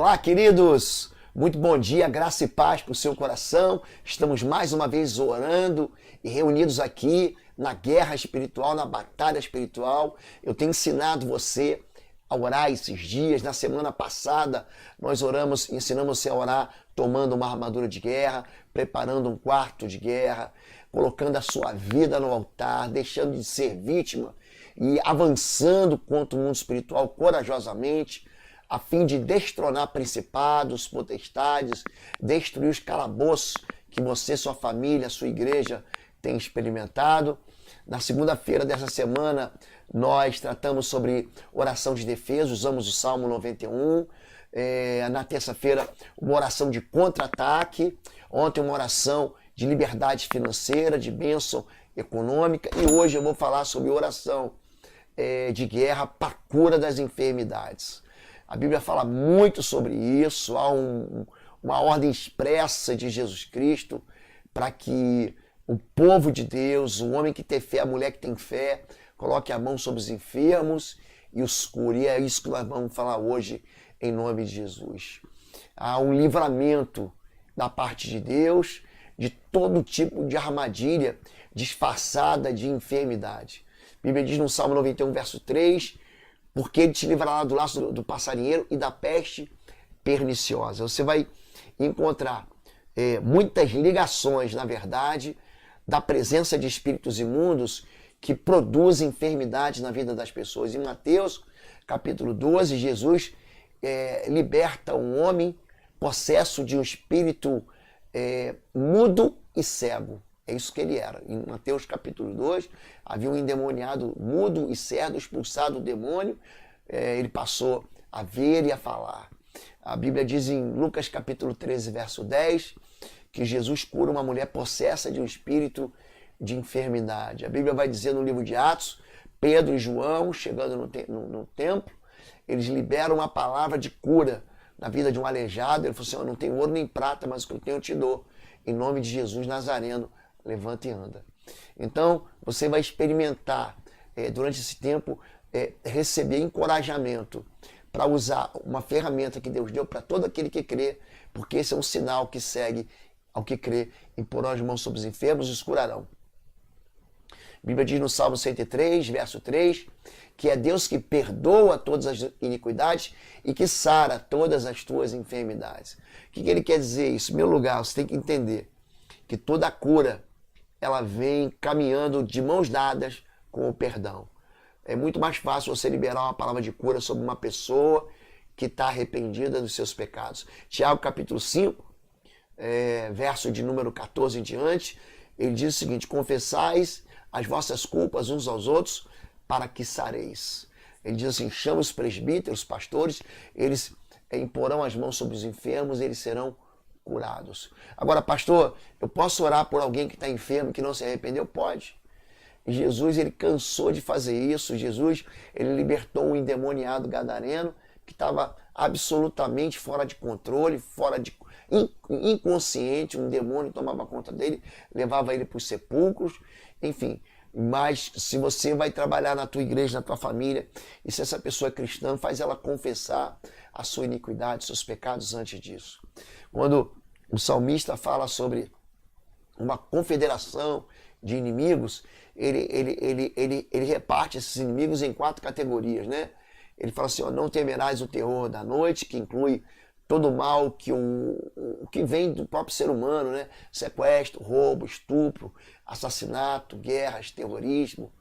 Olá, queridos! Muito bom dia, graça e paz para o seu coração. Estamos mais uma vez orando e reunidos aqui na guerra espiritual, na batalha espiritual. Eu tenho ensinado você a orar esses dias. Na semana passada, nós ensinamos você a orar tomando uma armadura de guerra, preparando um quarto de guerra, colocando a sua vida no altar, deixando de ser vítima e avançando contra o mundo espiritual corajosamente, a fim de destronar principados, potestades, destruir os calabouços que você, sua família, sua igreja tem experimentado. Na segunda-feira dessa semana, nós tratamos sobre oração de defesa, usamos o Salmo 91. Na terça-feira, uma oração de contra-ataque. Ontem, uma oração de liberdade financeira, de bênção econômica. E hoje eu vou falar sobre oração de guerra para a cura das enfermidades. A Bíblia fala muito sobre isso, há uma ordem expressa de Jesus Cristo para que o povo de Deus, o homem que tem fé, a mulher que tem fé, coloque a mão sobre os enfermos e os cure. E é isso que nós vamos falar hoje em nome de Jesus. Há um livramento da parte de Deus de todo tipo de armadilha disfarçada de enfermidade. A Bíblia diz no Salmo 91, verso 3, porque ele te livrará do laço do passarinheiro e da peste perniciosa. Você vai encontrar muitas ligações, na verdade, da presença de espíritos imundos que produzem enfermidades na vida das pessoas. Em Mateus, capítulo 12, Jesus liberta um homem possesso de um espírito mudo e cego. É isso que ele era. Em Mateus capítulo 2, havia um endemoniado mudo e cego, expulsado o demônio, ele passou a ver e a falar. A Bíblia diz em Lucas capítulo 13, verso 10, que Jesus cura uma mulher possessa de um espírito de enfermidade. A Bíblia vai dizer no livro de Atos, Pedro e João, chegando no templo, eles liberam uma palavra de cura na vida de um aleijado. Ele falou assim: eu não tenho ouro nem prata, mas o que eu tenho eu te dou. Em nome de Jesus Nazareno, levanta e anda. Então, você vai experimentar durante esse tempo receber encorajamento para usar uma ferramenta que Deus deu para todo aquele que crê, porque esse é um sinal que segue ao que crê: imporão as mãos sobre os enfermos e os curarão. A Bíblia diz no Salmo 103, verso 3, que é Deus que perdoa todas as iniquidades e que sara todas as tuas enfermidades. O que ele quer dizer isso? Em meu lugar, você tem que entender que toda a cura ela vem caminhando de mãos dadas com o perdão. É muito mais fácil você liberar uma palavra de cura sobre uma pessoa que está arrependida dos seus pecados. Tiago capítulo 5, verso de número 14 em diante, ele diz o seguinte: confessais as vossas culpas uns aos outros para que sareis. Ele diz assim: chama os presbíteros, os pastores, eles imporão as mãos sobre os enfermos e eles serão curados. Agora, pastor, eu posso orar por alguém que está enfermo, que não se arrependeu? Pode. Jesus, ele cansou de fazer isso. Jesus, ele libertou um endemoniado gadareno que estava absolutamente fora de controle, inconsciente. Um demônio tomava conta dele, levava ele para os sepulcros, enfim. Mas se você vai trabalhar na tua igreja, na tua família, e se essa pessoa é cristã, faz ela confessar a sua iniquidade, seus pecados antes disso. Quando o salmista fala sobre uma confederação de inimigos, ele reparte esses inimigos em 4 categorias, né? Ele fala assim: ó, não temerás o terror da noite, que inclui todo o mal que vem do próprio ser humano, né? Sequestro, roubo, estupro, assassinato, guerras, terrorismo.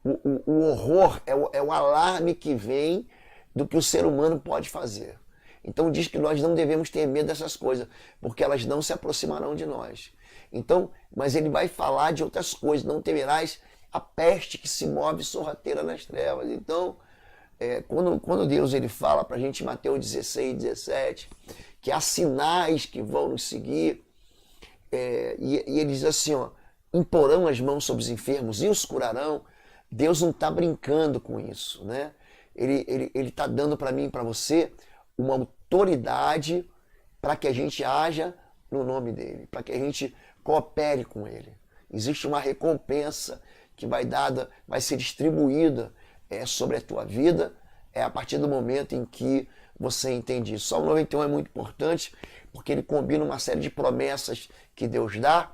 O horror é o alarme que vem do que o ser humano pode fazer. Então diz que nós não devemos ter medo dessas coisas, porque elas não se aproximarão de nós. Então, mas ele vai falar de outras coisas: não temerás a peste que se move sorrateira nas trevas. Então, quando Deus ele fala para a gente em Mateus 16, 17, que há sinais que vão nos seguir, e ele diz assim, ó, imporão as mãos sobre os enfermos e os curarão. Deus não está brincando com isso, né? Ele está dando para mim e para você uma autoridade para que a gente haja no nome dele, para que a gente coopere com ele. Existe uma recompensa que vai ser distribuída sobre a tua vida, a partir do momento em que você entende isso. Salmo 91 é muito importante porque ele combina uma série de promessas que Deus dá,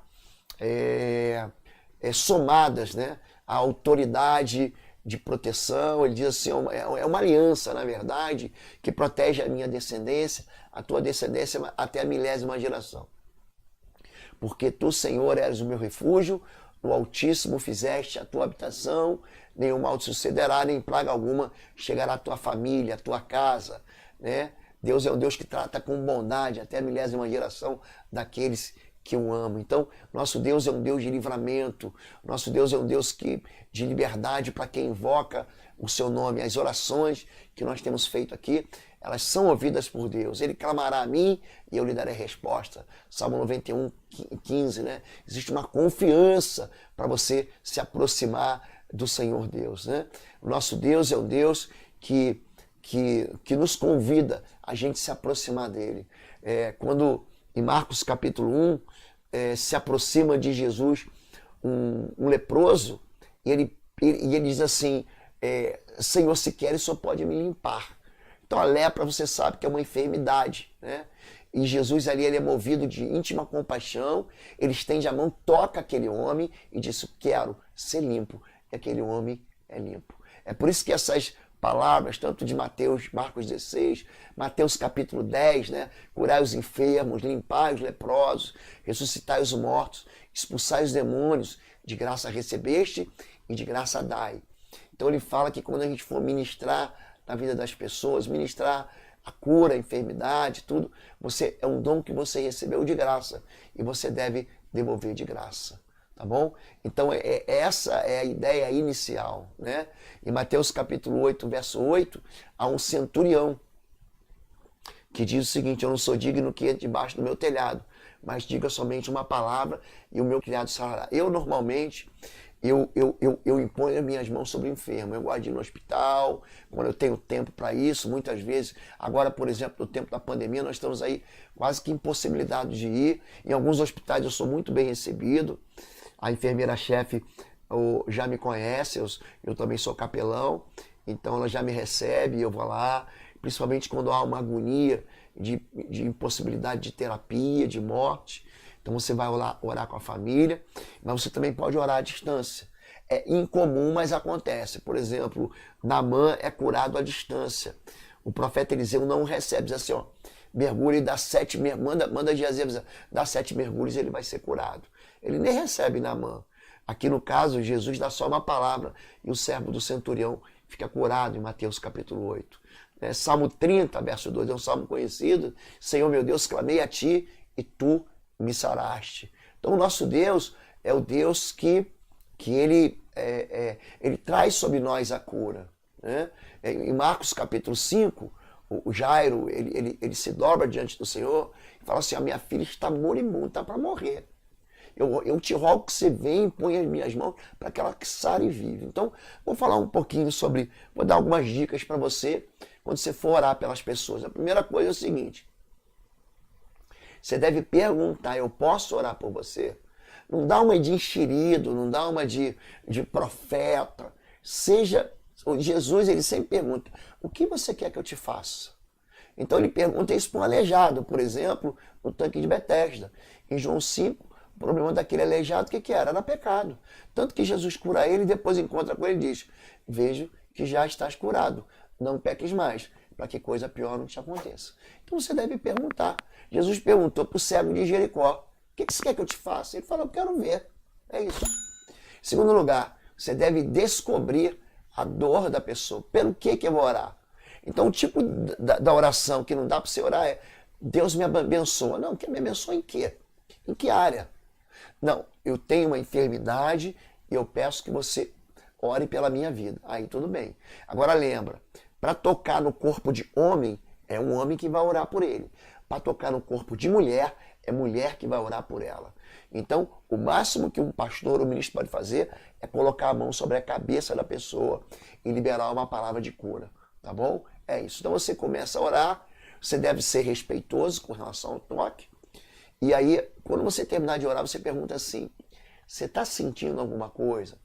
somadas, né, à autoridade de proteção. Ele diz assim, é uma aliança, na verdade, que protege a minha descendência, a tua descendência até a 1000ª geração. Porque tu, Senhor, eres o meu refúgio, no Altíssimo fizeste a tua habitação, nenhum mal te sucederá, nem praga alguma chegará à tua família, à tua casa, né? Deus é um Deus que trata com bondade até a 1000ª geração daqueles que o amam. Então, nosso Deus é um Deus de livramento, nosso Deus é um Deus de liberdade para quem invoca o seu nome. As orações que nós temos feito aqui, elas são ouvidas por Deus. Ele clamará a mim e eu lhe darei resposta. Salmo 91, 15, né? Existe uma confiança para você se aproximar do Senhor Deus, né? O nosso Deus é um Deus que nos convida a gente se aproximar dele. Quando em Marcos capítulo 1 se aproxima de Jesus um leproso e ele diz assim, Senhor, se queres, só pode me limpar. Então a lepra, você sabe que é uma enfermidade, né? E Jesus ali, ele é movido de íntima compaixão, ele estende a mão, toca aquele homem e diz, quero ser limpo. E aquele homem é limpo. É por isso que essas palavras, tanto de Mateus, Marcos 16, Mateus capítulo 10, né? Curai os enfermos, limpai os leprosos, ressuscitai os mortos, expulsai os demônios, de graça recebeste e de graça dai. Então ele fala que quando a gente for ministrar na vida das pessoas, ministrar a cura, a enfermidade, tudo, é um dom que você recebeu de graça e você deve devolver de graça. Tá bom? Então essa é a ideia inicial, né? Em Mateus capítulo 8, verso 8, há um centurião que diz o seguinte, eu não sou digno que entre debaixo do meu telhado, mas diga somente uma palavra e o meu criado sarará. Eu normalmente, eu imponho as minhas mãos sobre o enfermo. Eu gosto de ir no hospital, quando eu tenho tempo para isso, muitas vezes. Agora, por exemplo, no tempo da pandemia, nós estamos aí quase que impossibilitados de ir. Em alguns hospitais eu sou muito bem recebido. A enfermeira-chefe já me conhece, eu também sou capelão, então ela já me recebe, eu vou lá, principalmente quando há uma agonia de impossibilidade de terapia, de morte. Então você vai orar com a família, mas você também pode orar à distância. É incomum, mas acontece. Por exemplo, Naamã é curado à distância. O profeta Eliseu não recebe, diz assim, ó, mergulhe, manda Geazi, dá 7 mergulhos e ele vai ser curado. Ele nem recebe Naamã. Aqui no caso, Jesus dá só uma palavra e o servo do centurião fica curado em Mateus capítulo 8. Salmo 30, verso 2, é um salmo conhecido. Senhor meu Deus, clamei a ti e tu me saraste. Então o nosso Deus é o Deus que ele traz sobre nós a cura, né? Em Marcos capítulo 5, o Jairo, ele se dobra diante do Senhor e fala assim, a minha filha está moribunda, está para morrer. Eu te rogo que você venha e ponha as minhas mãos para que ela sare e vive. Então, vou falar um pouquinho vou dar algumas dicas para você quando você for orar pelas pessoas. A primeira coisa é o seguinte, você deve perguntar, eu posso orar por você? Não dá uma de enxerido, não dá uma de profeta. Jesus, ele sempre pergunta, o que você quer que eu te faça? Então ele pergunta isso para um aleijado, por exemplo, no tanque de Betesda. Em João 5, o problema daquele aleijado, o que era? Era pecado. Tanto que Jesus cura ele e depois encontra com ele e diz, vejo que já estás curado, não peques mais, para que coisa pior não te aconteça. Então você deve perguntar. Jesus perguntou para o cego de Jericó, o que você quer que eu te faça? Ele falou, eu quero ver. É isso. Em segundo lugar, você deve descobrir a dor da pessoa. Pelo que eu vou orar? Então o tipo da oração que não dá para você orar é, Deus me abençoa. Não, que me abençoa em quê? Em que área? Não, eu tenho uma enfermidade e eu peço que você ore pela minha vida. Aí tudo bem. Agora lembra, para tocar no corpo de homem, é um homem que vai orar por ele. Para tocar no corpo de mulher, é mulher que vai orar por ela. Então, o máximo que um pastor ou ministro pode fazer é colocar a mão sobre a cabeça da pessoa e liberar uma palavra de cura. Tá bom? É isso. Então você começa a orar, você deve ser respeitoso com relação ao toque. E aí, quando você terminar de orar, você pergunta assim, você está sentindo alguma coisa?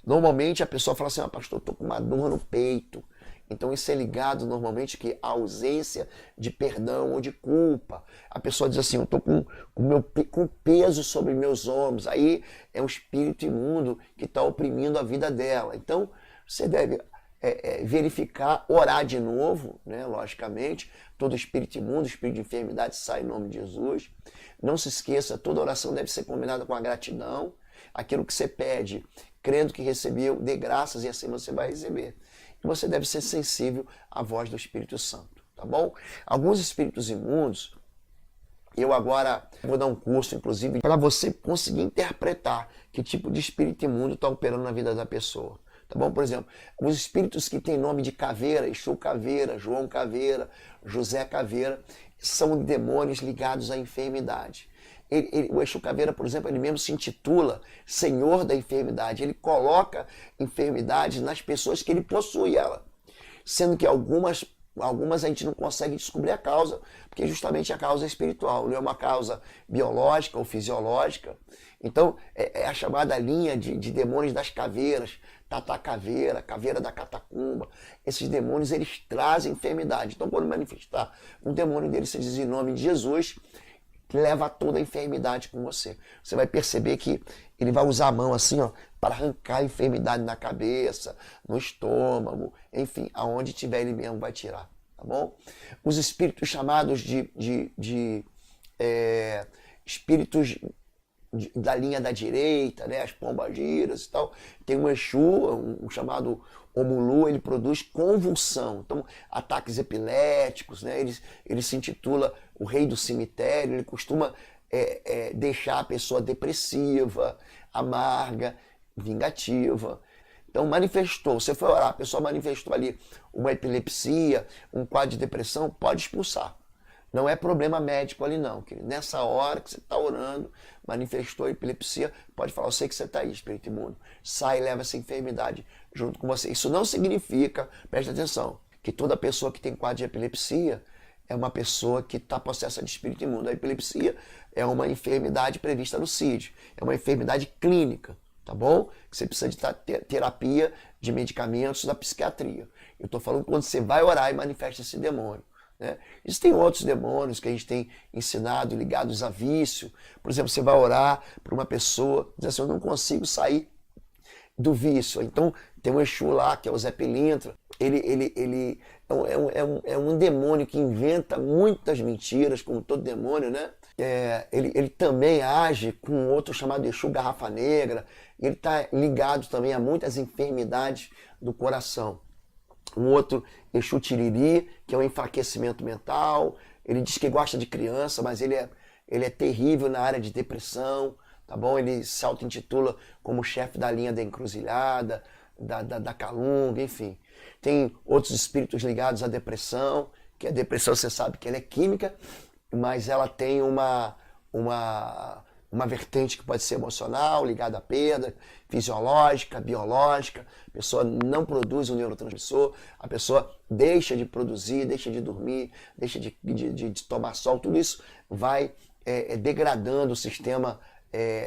Normalmente a pessoa fala assim, pastor, eu estou com uma dor no peito, Então isso é ligado normalmente que à ausência de perdão ou de culpa. A pessoa diz assim, eu estou com peso sobre meus ombros. Aí é um espírito imundo que está oprimindo a vida dela. Então você deve verificar, orar de novo, né? Logicamente, todo espírito imundo, espírito de enfermidade sai em nome de Jesus. Não se esqueça, toda oração deve ser combinada com a gratidão. Aquilo que você pede, crendo que recebeu, dê graças e assim você vai receber. E você deve ser sensível à voz do Espírito Santo, tá bom? Alguns espíritos imundos, eu agora vou dar um curso, inclusive, para você conseguir interpretar que tipo de espírito imundo está operando na vida da pessoa. Tá bom? Por exemplo, os espíritos que têm nome de caveira, Exu Caveira, João Caveira, José Caveira, são demônios ligados à enfermidade. O Exu Caveira, por exemplo, ele mesmo se intitula Senhor da Enfermidade. Ele coloca enfermidades nas pessoas que ele possui ela. Sendo que algumas a gente não consegue descobrir a causa, porque justamente a causa é espiritual, não é uma causa biológica ou fisiológica. Então, é a chamada linha de demônios das caveiras, Tata Caveira, Caveira da Catacumba. Esses demônios, eles trazem enfermidade. Então, quando manifestar um demônio dele, você diz em nome de Jesus, leva toda a enfermidade com você. Você vai perceber que ele vai usar a mão assim, ó, para arrancar a enfermidade na cabeça, no estômago, enfim, aonde tiver ele mesmo vai tirar, tá bom? Os espíritos chamados de espíritos da linha da direita, né, as pombagiras e tal, tem um Exu, um chamado Omulu, ele produz convulsão, então ataques epiléticos, né, ele se intitula o rei do cemitério, ele costuma deixar a pessoa depressiva, amarga, vingativa. Então manifestou, você foi orar, a pessoa manifestou ali uma epilepsia, um quadro de depressão, pode expulsar. Não é problema médico ali não, querido. Nessa hora que você está orando, manifestou a epilepsia, pode falar, eu sei que você está aí, espírito imundo. Sai e leva essa enfermidade junto com você. Isso não significa, preste atenção, que toda pessoa que tem quadro de epilepsia é uma pessoa que está possessa de espírito imundo. A epilepsia é uma enfermidade prevista no CID, é uma enfermidade clínica, tá bom? Que você precisa de terapia, de medicamentos da psiquiatria. Eu estou falando quando você vai orar e manifesta esse demônio. Né? Existem outros demônios que a gente tem ensinado ligados a vício. Por exemplo, você vai orar para uma pessoa, diz assim, eu não consigo sair do vício. Então tem um Exu lá, que é o Zé Pilintra. Ele é um demônio que inventa muitas mentiras, como todo demônio, né? Ele também age com outro chamado Exu Garrafa Negra. Ele está ligado também a muitas enfermidades do coração. Um outro Exu Tiriri, que é um enfraquecimento mental. Ele diz que gosta de criança, mas ele é terrível na área de depressão, tá bom? Ele se auto-intitula como chefe da linha da encruzilhada, da calunga, enfim. Tem outros espíritos ligados à depressão, que a depressão você sabe que ela é química, mas ela tem uma vertente que pode ser emocional, ligada à perda, fisiológica, biológica. A pessoa não produz um neurotransmissor, a pessoa deixa de produzir, deixa de dormir, deixa de tomar sol. Tudo isso vai degradando o sistema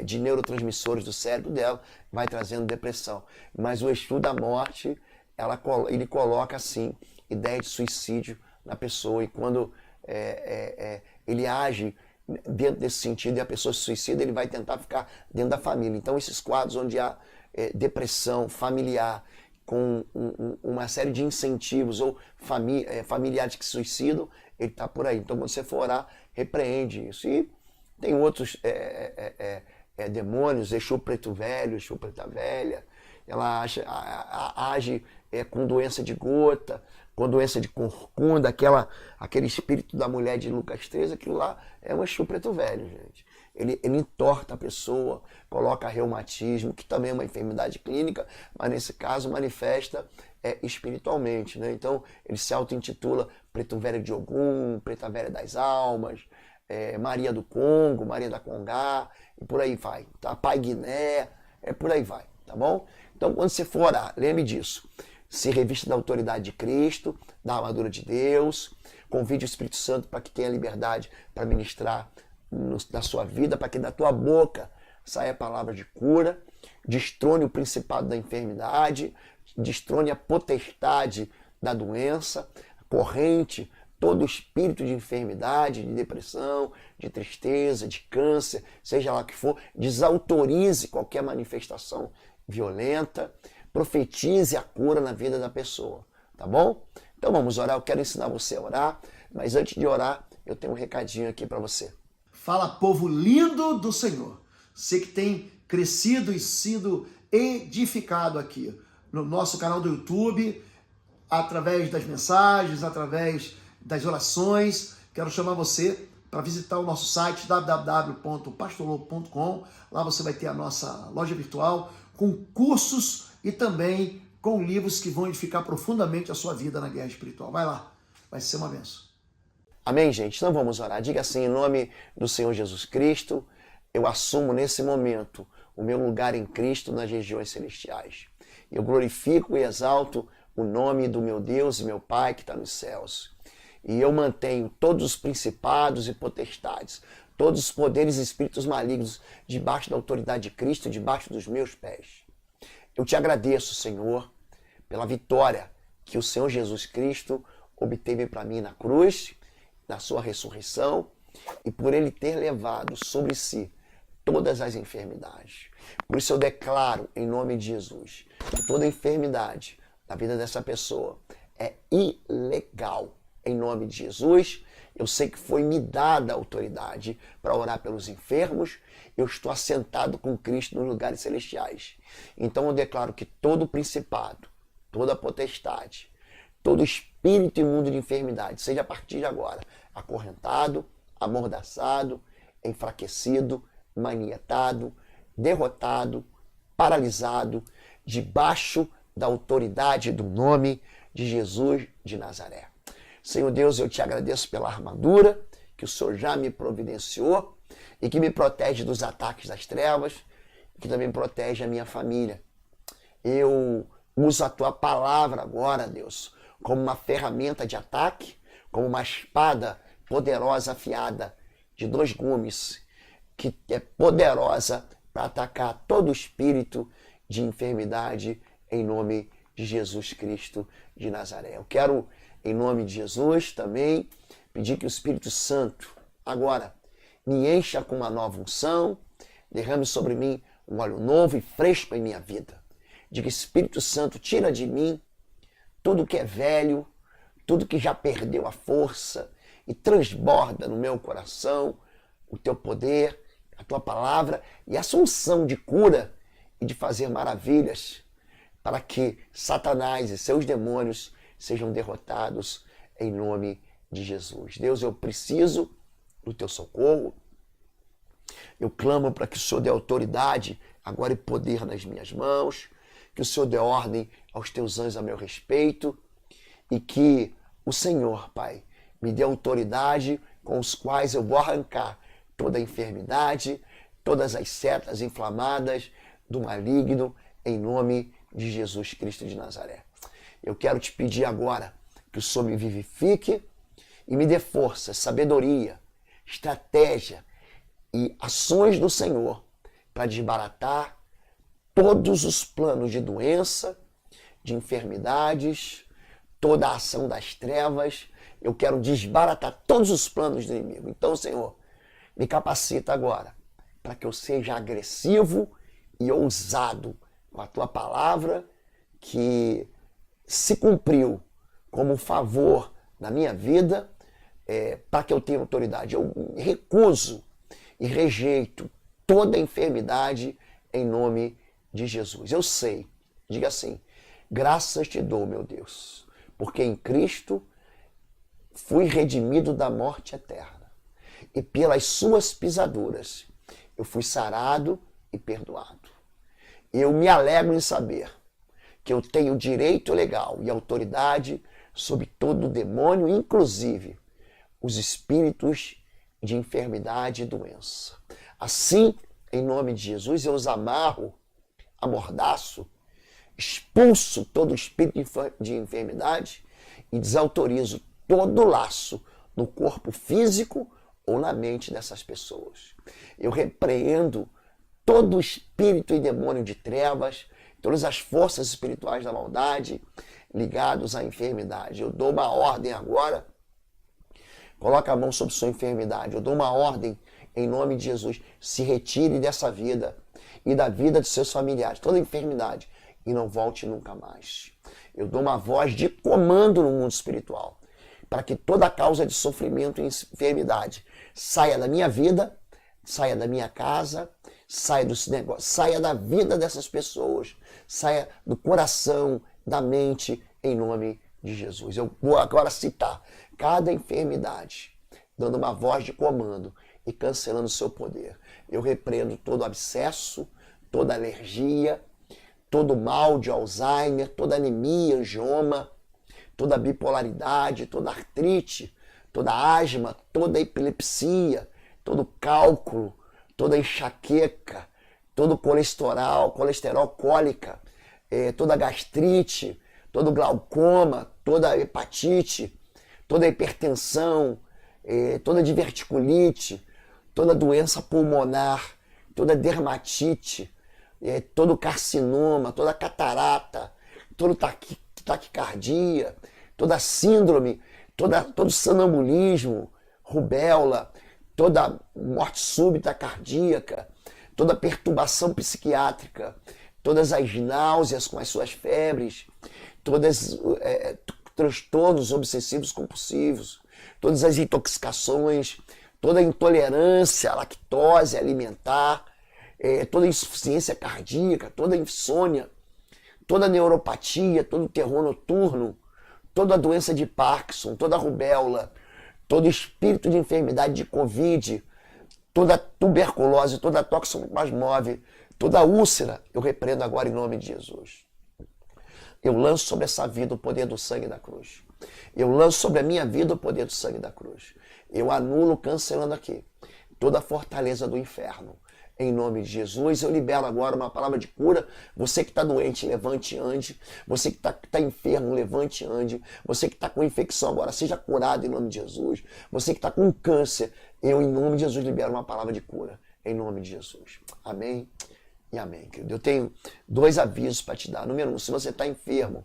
de neurotransmissores do cérebro dela, vai trazendo depressão. Mas o Exu da morte, ele coloca, assim, ideia de suicídio na pessoa. E quando ele age dentro desse sentido e a pessoa se suicida, ele vai tentar ficar dentro da família. Então esses quadros onde há depressão familiar, com uma série de incentivos, ou familiares que se suicidam, ele está por aí. Então quando você for orar, repreende isso. E tem outros demônios, Exu Preto Velho, Exu Preta Velha, ela age com doença de gota, com doença de corcunda, aquele espírito da mulher de Lucas 13, aquilo lá é um Exu Preto Velho, gente. Ele entorta a pessoa, coloca reumatismo, que também é uma enfermidade clínica, mas nesse caso manifesta espiritualmente, né? Então ele se auto-intitula Preto Velho de Ogum, Preta Velha das Almas, Maria do Congo, Maria da Congá, e por aí vai, tá? Pai Guiné, por aí vai, tá bom? Então quando você for orar, lembre disso. Se revista da autoridade de Cristo, da armadura de Deus, convide o Espírito Santo para que tenha liberdade para ministrar na sua vida, para que da tua boca saia a palavra de cura, destrone o principado da enfermidade, destrone a potestade da doença, corrente, todo espírito de enfermidade, de depressão, de tristeza, de câncer, seja lá o que for, desautorize qualquer manifestação violenta, profetize a cura na vida da pessoa, tá bom? Então vamos orar, eu quero ensinar você a orar, mas antes de orar, eu tenho um recadinho aqui para você. Fala, povo lindo do Senhor, você que tem crescido e sido edificado aqui no nosso canal do YouTube, através das mensagens, através das orações. Quero chamar você para visitar o nosso site www.pastorlobo.com. Lá você vai ter a nossa loja virtual com cursos e também com livros que vão edificar profundamente a sua vida na guerra espiritual. Vai lá, vai ser uma bênção. Amém, gente? Então vamos orar. Diga assim, em nome do Senhor Jesus Cristo, eu assumo nesse momento o meu lugar em Cristo nas regiões celestiais. Eu glorifico e exalto o nome do meu Deus e meu Pai que está nos céus. E eu mantenho todos os principados e potestades, todos os poderes e espíritos malignos debaixo da autoridade de Cristo, debaixo dos meus pés. Eu te agradeço, Senhor, pela vitória que o Senhor Jesus Cristo obteve para mim na cruz, na sua ressurreição, e por Ele ter levado sobre si todas as enfermidades. Por isso eu declaro, em nome de Jesus, que toda enfermidade na vida dessa pessoa é ilegal. Em nome de Jesus, eu sei que foi me dada a autoridade para orar pelos enfermos. Eu estou assentado com Cristo nos lugares celestiais. Então eu declaro que todo principado, toda potestade, todo espírito imundo de enfermidade, seja a partir de agora acorrentado, amordaçado, enfraquecido, manietado, derrotado, paralisado, debaixo da autoridade do nome de Jesus de Nazaré. Senhor Deus, eu te agradeço pela armadura que o Senhor já me providenciou e que me protege dos ataques das trevas e que também protege a minha família. Eu uso a tua palavra agora, Deus, como uma ferramenta de ataque, como uma espada poderosa afiada de 2 gumes, que é poderosa para atacar todo espírito de enfermidade em nome de Jesus Cristo de Nazaré. Eu quero, em nome de Jesus, também pedir que o Espírito Santo agora me encha com uma nova unção, derrame sobre mim um óleo novo e fresco em minha vida. Diga, Espírito Santo, tira de mim tudo que é velho, tudo que já perdeu a força e transborda no meu coração o teu poder, a tua palavra e essa unção de cura e de fazer maravilhas para que Satanás e seus demônios sejam derrotados em nome de Jesus. Deus, eu preciso do teu socorro. Eu clamo para que o Senhor dê autoridade agora e poder nas minhas mãos, que o Senhor dê ordem aos teus anjos a meu respeito e que o Senhor, Pai, me dê autoridade com os quais eu vou arrancar toda a enfermidade, todas as setas inflamadas do maligno, em nome de Jesus Cristo de Nazaré. Eu quero te pedir agora que o Senhor me vivifique e me dê força, sabedoria, estratégia e ações do Senhor para desbaratar todos os planos de doença, de enfermidades, toda a ação das trevas. Eu quero desbaratar todos os planos do inimigo. Então, Senhor, me capacita agora para que eu seja agressivo e ousado com a tua palavra que se cumpriu como um favor na minha vida, para que eu tenha autoridade. Eu recuso e rejeito toda enfermidade em nome de Jesus. Eu sei, diga assim, graças te dou, meu Deus, porque em Cristo fui redimido da morte eterna e pelas suas pisaduras eu fui sarado e perdoado. Eu me alegro em saber que eu tenho direito legal e autoridade sobre todo demônio, inclusive os espíritos de enfermidade e doença. Assim, em nome de Jesus, eu os amarro, amordaço, expulso todo espírito de enfermidade e desautorizo todo laço no corpo físico ou na mente dessas pessoas. Eu repreendo todo espírito e demônio de trevas, todas as forças espirituais da maldade ligados à enfermidade. Eu dou uma ordem agora. Coloca a mão sobre sua enfermidade. Eu dou uma ordem em nome de Jesus. Se retire dessa vida e da vida de seus familiares, toda enfermidade, e não volte nunca mais. Eu dou uma voz de comando no mundo espiritual, para que toda causa de sofrimento e enfermidade saia da minha vida, saia da minha casa, saia dos negócios, saia da vida dessas pessoas, saia do coração, da mente, em nome de Jesus. Eu vou agora citar cada enfermidade, dando uma voz de comando e cancelando o seu poder. Eu repreendo todo abscesso, toda alergia, todo mal de Alzheimer, toda anemia, angioma, toda bipolaridade, toda artrite, toda asma, toda epilepsia, todo cálculo, toda enxaqueca, todo colesterol cólica, toda gastrite, todo glaucoma, toda hepatite, toda hipertensão, toda diverticulite, toda doença pulmonar, toda dermatite, todo carcinoma, toda catarata, todo taquicardia, toda síndrome, todo sonambulismo, rubéola, toda morte súbita cardíaca, toda perturbação psiquiátrica, todas as náuseas com as suas febres, todos transtornos obsessivos compulsivos, todas as intoxicações, toda intolerância à lactose alimentar, toda insuficiência cardíaca, toda insônia, toda neuropatia, todo terror noturno, toda doença de Parkinson, toda rubéola, todo espírito de enfermidade de Covid, toda tuberculose, toda toxoplasmose, toda úlcera, eu repreendo agora em nome de Jesus. Eu lanço sobre essa vida o poder do sangue da cruz. Eu lanço sobre a minha vida o poder do sangue da cruz. Eu anulo, cancelando aqui, toda a fortaleza do inferno. Em nome de Jesus, eu libero agora uma palavra de cura. Você que está doente, levante e ande. Você que está enfermo, levante e ande. Você que está com infecção agora, seja curado em nome de Jesus. Você que está com câncer, eu em nome de Jesus libero uma palavra de cura. Em nome de Jesus. Amém e amém, querido. Eu tenho 2 avisos para te dar. Número 1, se você está enfermo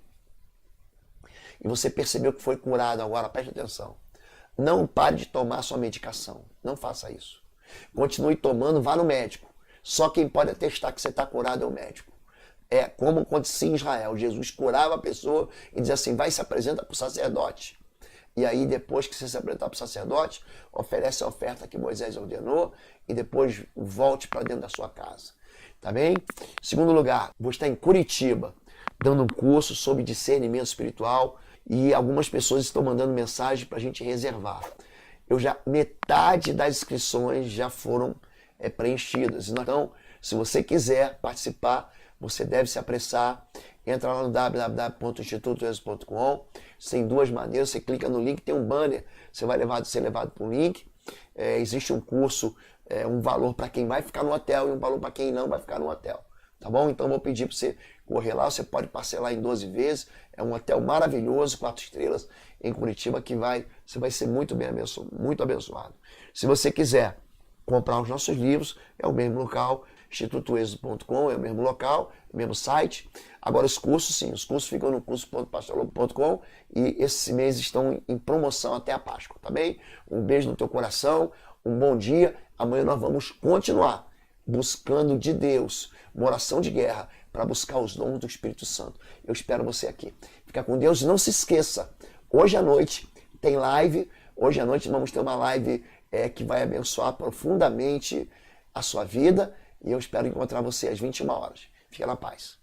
e você percebeu que foi curado agora, preste atenção. Não pare de tomar sua medicação. Não faça isso. Continue tomando, vá no médico. Só quem pode atestar que você está curado é o médico. É como acontecia em Israel. Jesus curava a pessoa e dizia assim, vai e se apresenta para o sacerdote. E aí depois que você se apresentar para o sacerdote, oferece a oferta que Moisés ordenou e depois volte para dentro da sua casa. Tá bem? Segundo lugar, vou estar em Curitiba, dando um curso sobre discernimento espiritual e algumas pessoas estão mandando mensagem para a gente reservar. Metade das inscrições já foram preenchidas. Então, se você quiser participar, você deve se apressar. Entra lá no www.institutoexo.com. Tem 2 maneiras. Você clica no link, tem um banner. Você vai ser levado para o link. Existe um curso, um valor para quem vai ficar no hotel e um valor para quem não vai ficar no hotel. Tá bom? Então, vou pedir para você correr lá. Você pode parcelar em 12 vezes. É um hotel maravilhoso, 4 estrelas, em Curitiba, que você vai ser muito bem abençoado, muito abençoado. Se você quiser comprar os nossos livros, é o mesmo local, institutoexo.com, é o mesmo local, é o mesmo site. Agora os cursos, sim, os cursos ficam no curso.pastorlobo.com e esse mês estão em promoção até a Páscoa, tá bem? Um beijo no teu coração, um bom dia. Amanhã nós vamos continuar buscando de Deus uma oração de guerra para buscar os dons do Espírito Santo. Eu espero você aqui. Fica com Deus e não se esqueça, hoje à noite tem live, hoje à noite vamos ter uma live que vai abençoar profundamente a sua vida e eu espero encontrar você às 21 horas. Fica na paz.